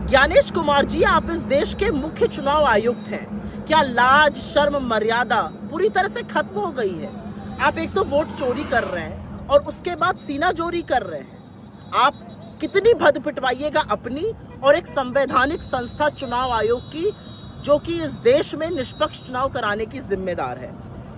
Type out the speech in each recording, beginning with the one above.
ज्ञानेश कुमार जी, आप इस देश के मुख्य चुनाव आयुक्त हैं। क्या लाज शर्म मर्यादा पूरी तरह से खत्म हो गई है? आप एक तो वोट चोरी कर रहे हैं और उसके बाद सीना चोरी कर रहे हैं। आप कितनी भद पिटवाइएगा अपनी और एक संवैधानिक संस्था चुनाव आयोग की, जो कि इस देश में निष्पक्ष चुनाव कराने की जिम्मेदार है।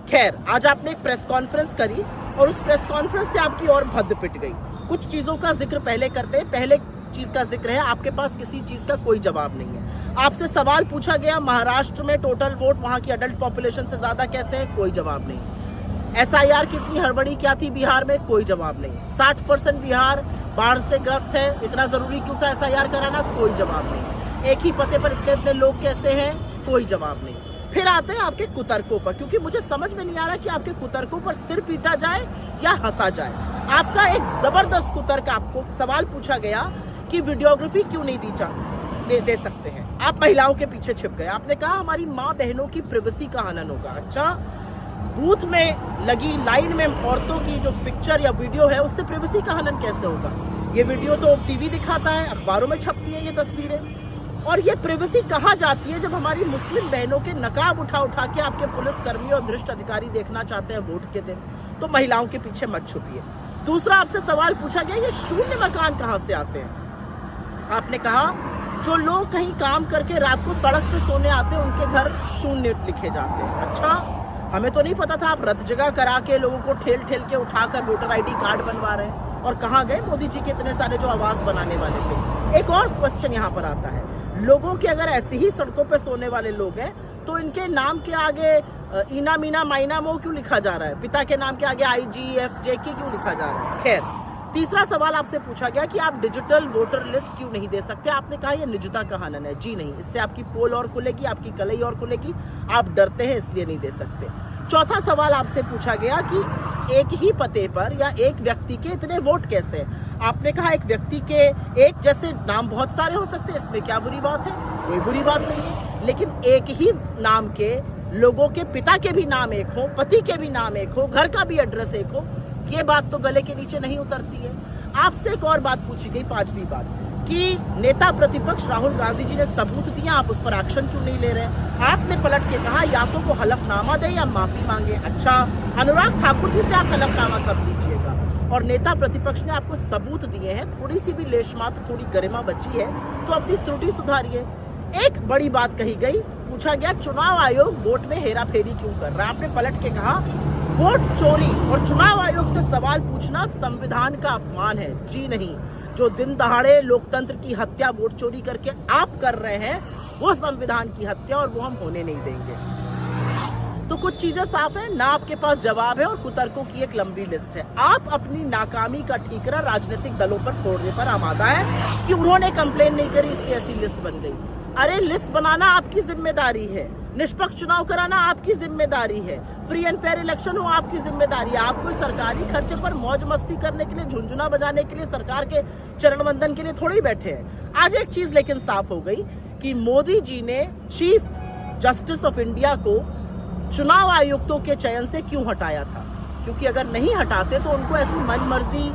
खैर, आज आपने एक प्रेस कॉन्फ्रेंस करी और उस प्रेस कॉन्फ्रेंस से आपकी और भद पिट गई। कुछ चीजों का जिक्र पहले करते हैं। पहले चीज का जिक्र है, आपके पास किसी चीज का कोई जवाब नहीं है। आपसे सवाल पूछा गया, महाराष्ट्र में टोटल वोट वहां की अडल्ट पॉपुलेशन से ज्यादा कैसे है? कोई जवाब नहीं। SIR कितनी हड़बड़ी क्या थी बिहार में? कोई जवाब नहीं। 60% बिहार बाढ़ से ग्रस्त है, इतना जरूरी क्यों था SIR कराना? कोई जवाब नहीं। एक ही पते पर इतने इतने लोग कैसे हैं? कोई जवाब नहीं। फिर आते हैं आपके कुतर्कों पर, क्योंकि मुझे समझ में नहीं आ रहा कि आपके कुतर्कों पर सिर पीटा जाए या हंसा जाए। आपका एक जबरदस्त कुतर्क, आपको सवाल पूछा गया कि वीडियोग्राफी क्यों नहीं दे सकते हैं। आप महिलाओं के पीछे छिप गए। आपने कहा हमारी माँ बहनों की प्रिवेसी का हनन होगा। अच्छा, बूथ में लगी लाइन में औरतों की जो पिक्चर या वीडियो है, उससे प्रिवेसी का हनन कैसे होगा? ये वीडियो तो टीवी दिखाता है, अखबारों में छपती है ये तस्वीरें। और ये प्रिवेसी कहाँ जाती है जब हमारी मुस्लिम बहनों के नकाब उठा उठा के आपके पुलिसकर्मी और वरिष्ठ अधिकारी देखना चाहते हैं वोट के दिन? तो महिलाओं के पीछे मत छुपिए। दूसरा, आपसे सवाल पूछा गया, ये शून्य मकान कहाँ से आते हैं? आपने कहा जो लोग कहीं काम करके रात को सड़क पे सोने आते हैं, उनके घर शून्य लिखे जाते हैं। अच्छा, हमें तो नहीं पता था आप रत जगह करा के लोगों को ठेल ठेल के उठाकर वोटर ID कार्ड बनवा रहे हैं। और कहाँ गए मोदी जी के इतने सारे जो आवास बनाने वाले थे? एक और क्वेश्चन यहाँ पर आता है, लोगों के अगर ऐसे ही सड़कों पे सोने वाले लोग हैं तो इनके नाम के आगे इना मीना माइना मो क्यों लिखा जा रहा है? पिता के नाम के आगे IGFJK क्यों लिखा जा रहा है? खैर, तीसरा सवाल आपसे पूछा गया कि आप डिजिटल वोटर लिस्ट क्यों नहीं दे सकते? आपने कहा यह निजता का हनन है। जी नहीं, इससे आपकी पोल और खुलेगी, आपकी कलई और खुलेगी। आप डरते हैं इसलिए नहीं दे सकते। चौथा सवाल आपसे पूछा गया कि एक ही पते पर या एक व्यक्ति के इतने वोट कैसे? आपने कहा एक व्यक्ति के एक जैसे नाम बहुत सारे हो सकते हैं, इसमें क्या बुरी बात है? कोई बुरी बात नहीं है। लेकिन एक ही नाम के लोगों के पिता के भी नाम एक हो, पति के भी नाम एक हो, घर का भी एड्रेस एक हो, ये बात तो गले के नीचे नहीं उतरती है। आपसे एक और बात पूछी गई, पांचवी बात, कि नेता प्रतिपक्ष राहुल गांधी जी ने सबूत दिया, आप उस पर एक्शन क्यों नहीं ले रहे? आपने पलट के कहा या तो वो हलफनामा दे या माफी मांगे। अच्छा, अनुराग ठाकुर जी से आप हलफनामा कब लीजिएगा? और नेता प्रतिपक्ष ने आपको सबूत दिए हैं, थोड़ी सी भी लेशमात्र थोड़ी गरिमा बची है तो अपनी त्रुटि सुधारिए। एक बड़ी बात कही गई, पूछा गया चुनाव आयोग वोट में हेरा फेरी क्यों कर रहा है? आपने पलट के कहा वोट चोरी और चुनाव आयोग से सवाल पूछना संविधान का अपमान है। जी नहीं, जो दिन दहाड़े लोकतंत्र की हत्या वोट चोरी करके आप कर रहे हैं, वो संविधान की हत्या, और वो हम होने नहीं देंगे। तो कुछ चीजें साफ है, ना आपके पास जवाब है और कुतर्कों की एक लंबी लिस्ट है। आप अपनी नाकामी का ठीकरा राजनीतिक दलों पर फोड़ने पर आमादा है कि उन्होंने कंप्लेन नहीं करी इसलिए ऐसी लिस्ट बन गई। अरे, लिस्ट बनाना आपकी जिम्मेदारी है, निष्पक्ष चुनाव कराना आपकी जिम्मेदारी है, फ्री एंड फेयर इलेक्शन हो आपकी जिम्मेदारी है। आप कोई सरकारी खर्चे पर मौज मस्ती करने के लिए, झुंझुना बजाने के लिए, सरकार के चरण वंदन के लिए थोड़ी बैठे हैं। आज एक चीज लेकिन साफ हो गई कि मोदी जी ने चीफ जस्टिस ऑफ इंडिया को चुनाव आयुक्तों के चयन से क्यों हटाया था? क्योंकि अगर नहीं हटाते तो उनको ऐसी मनमर्जी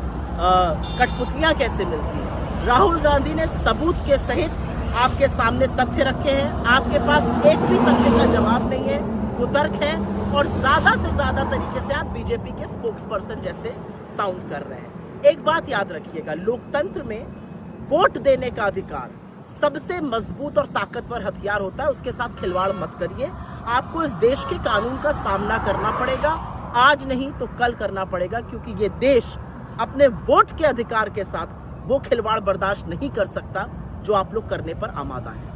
कठपुतलियां कैसे मिलती? राहुल गांधी ने सबूत के सहित आपके सामने तथ्य रखे हैं, आपके पास एक भी तथ्य का जवाब नहीं है, कुतर्क है, और ज्यादा से ज्यादा तरीके से आप बीजेपी के स्पोक्स पर्सन जैसे साउंड कर रहे हैं। एक बात याद रखिएगा, लोकतंत्र में वोट देने का अधिकार सबसे मजबूत और ताकतवर हथियार होता है, उसके साथ खिलवाड़ मत करिए। आपको इस देश के कानून का सामना करना पड़ेगा, आज नहीं तो कल करना पड़ेगा, क्योंकि ये देश अपने वोट के अधिकार के साथ वो खिलवाड़ बर्दाश्त नहीं कर सकता जो आप लोग करने पर आमादा हैं।